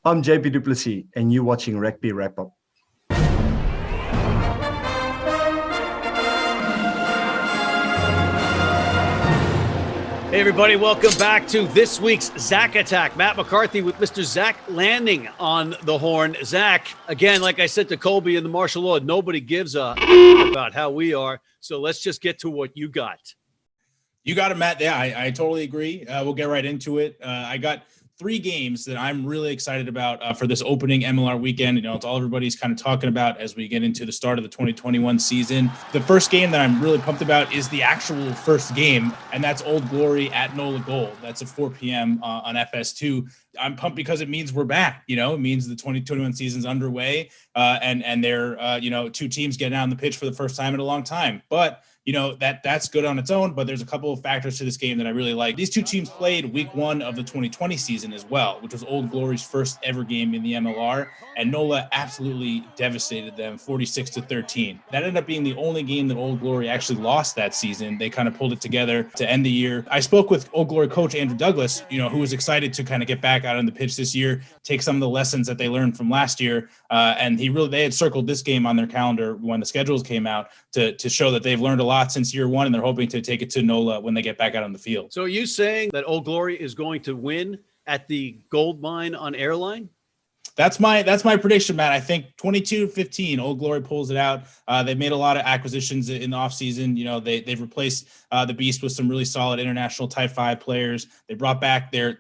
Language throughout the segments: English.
I'm JP Duplessis, and you're watching Rugby Wrap Up. Hey everybody, welcome back to this week's Zack Attack. Matt McCarthy with Mr. Zack Lanning on the horn. Zack, again, like I said to Colby in the martial law, nobody gives a about how we are. So let's just get to what you got. You got it, Matt. Yeah, I totally agree. We'll get right into it. I got 3 games that I'm really excited about for this opening MLR weekend. You know, it's all everybody's kind of talking about as we get into the start of the 2021 season. The first game that I'm really pumped about is the actual first game, and that's Old Glory at NOLA Gold. That's at 4 p.m. On FS2. I'm pumped because it means we're back. You know, it means the 2021 season's underway, and they're 2 teams getting out on the pitch for the first time in a long time. But you know, that's good on its own, but there's a couple of factors to this game that I really like. These 2 teams played week 1 of the 2020 season as well, which was Old Glory's first ever game in the MLR, and NOLA absolutely devastated them 46-13. That ended up being the only game that Old Glory actually lost that season. They kind of pulled it together to end the year. I spoke with Old Glory coach Andrew Douglas, you know, who was excited to kind of get back out on the pitch this year, take some of the lessons that they learned from last year, and they had circled this game on their calendar when the schedules came out to show that they've learned a lot since year 1, and they're hoping to take it to NOLA when they get back out on the field. So are you saying that Old Glory is going to win at the gold mine on Airline? That's my prediction, Matt. I think 22-15, Old Glory pulls it out. They've made a lot of acquisitions in the offseason. You know, they've replaced the Beast with some really solid international Type 5 players. They brought back their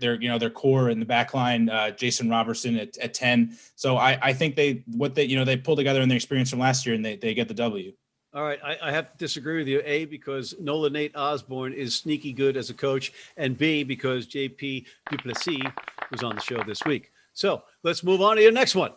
core in the back line, Jason Robertson at 10. So I think they pulled together in their experience from last year, and they get the W. All right, I have to disagree with you, A, because NOLA Nate Osborne is sneaky good as a coach, and B, because JP Duplessis was on the show this week. So let's move on to your next one.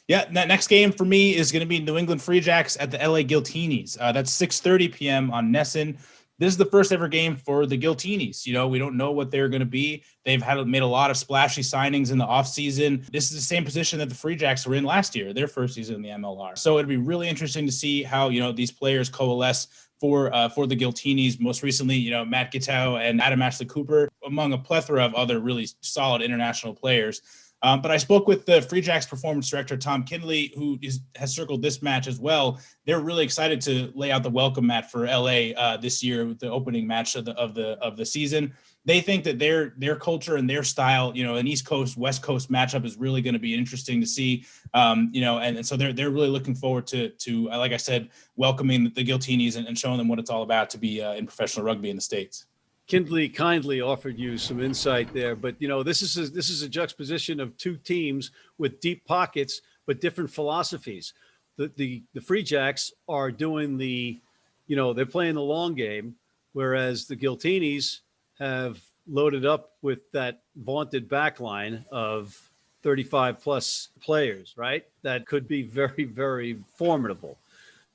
Yeah, that next game for me is going to be New England Free Jacks at the LA Giltinis. That's 6:30 p.m. on Nesson. This is the first ever game for the Giltinis. You know, we don't know what they're going to be. They've made a lot of splashy signings in the offseason. This is the same position that the Free Jacks were in last year, their first season in the MLR. So it'd be really interesting to see how, you know, these players coalesce for the Giltinis. Most recently, you know, Matt Gittow and Adam Ashley Cooper, among a plethora of other really solid international players. But I spoke with the Free Jacks performance director, Tom Kindley, who has circled this match as well. They're really excited to lay out the welcome mat for LA this year with the opening match of the season. They think that their culture and their style, you know, an East Coast, West Coast matchup is really going to be interesting to see, and so they're really looking forward to like I said, welcoming the Giltinis and showing them what it's all about to be in professional rugby in the States. Kindley kindly offered you some insight there, but you know, this is a juxtaposition of 2 teams with deep pockets but different philosophies. The Free Jacks are doing they're playing the long game, whereas the Giltinis have loaded up with that vaunted backline of 35 plus players, right? That could be very, very formidable.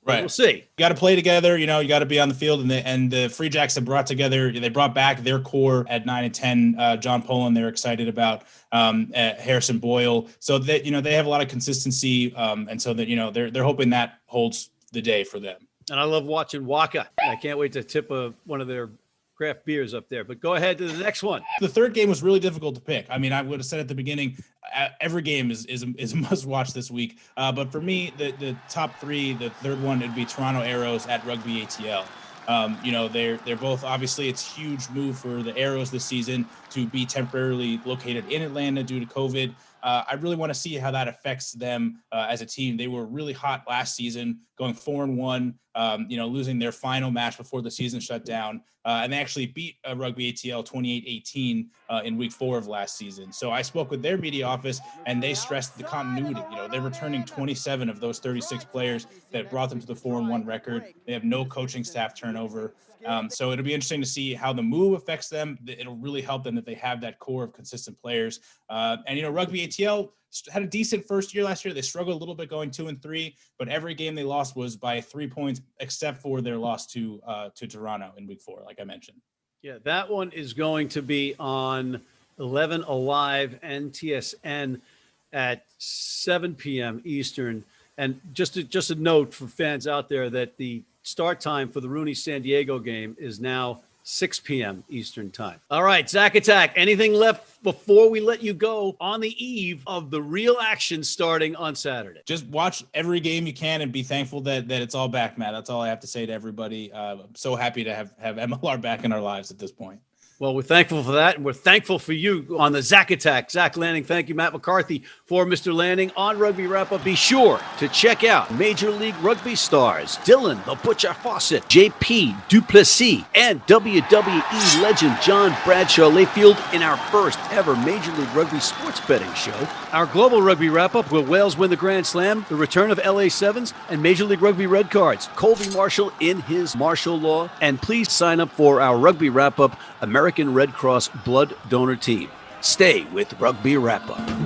Right. We'll see. You got to play together. You know, you got to be on the field. And the Free Jacks have brought back their core at 9 and 10. John Poland, they're excited about Harrison Boyle. So that, you know, they have a lot of consistency. And so that, you know, they're hoping that holds the day for them. And I love watching Waka. I can't wait to tip one of their craft beers up there, but go ahead to the next one. The third game was really difficult to pick. I mean, I would have said at the beginning, every game is a must watch this week. But for me, the top 3, the third one would be Toronto Arrows at Rugby ATL. You know, they're both, obviously it's a huge move for the Arrows this season to be temporarily located in Atlanta due to COVID. I really want to see how that affects them as a team. They were really hot last season, going 4-1, losing their final match before the season shut down. And they actually beat Rugby ATL 28-18 in week 4 of last season. So I spoke with their media office, and they stressed the continuity. You know, they're returning 27 of those 36 players that brought them to the 4-1 record. They have no coaching staff turnover. So it'll be interesting to see how the move affects them. It'll really help them that they have that core of consistent players. And, you know, Rugby ATL had a decent first year last year. They struggled a little bit going 2-3, but every game they lost was by 3 points, except for their loss to Toronto in week 4, like I mentioned. Yeah, that one is going to be on 11 Alive NTSN at 7 p.m. Eastern. And just a note for fans out there that the start time for the Rooney San Diego game is now 6 p.m. Eastern time. All right, Zack Attack, anything left before we let you go on the eve of the real action starting on Saturday? Just watch every game you can and be thankful that it's all back, Matt. That's all I have to say to everybody. I'm so happy to have MLR back in our lives at this point. Well, we're thankful for that, and we're thankful for you on the Zack Attack. Zack Lanning, thank you. Matt McCarthy for Mr. Lanning on Rugby Wrap-Up. Be sure to check out Major League Rugby stars Dylan the Butcher Fawcett, JP Duplessis, and WWE legend John Bradshaw Layfield in our first ever Major League Rugby sports betting show. Our global Rugby Wrap-Up, will Wales win the Grand Slam, the return of LA Sevens, and Major League Rugby red cards, Colby Marshall in his martial law. And please sign up for our Rugby Wrap-Up American Red Cross blood donor team. Stay with Rugby Wrap-Up.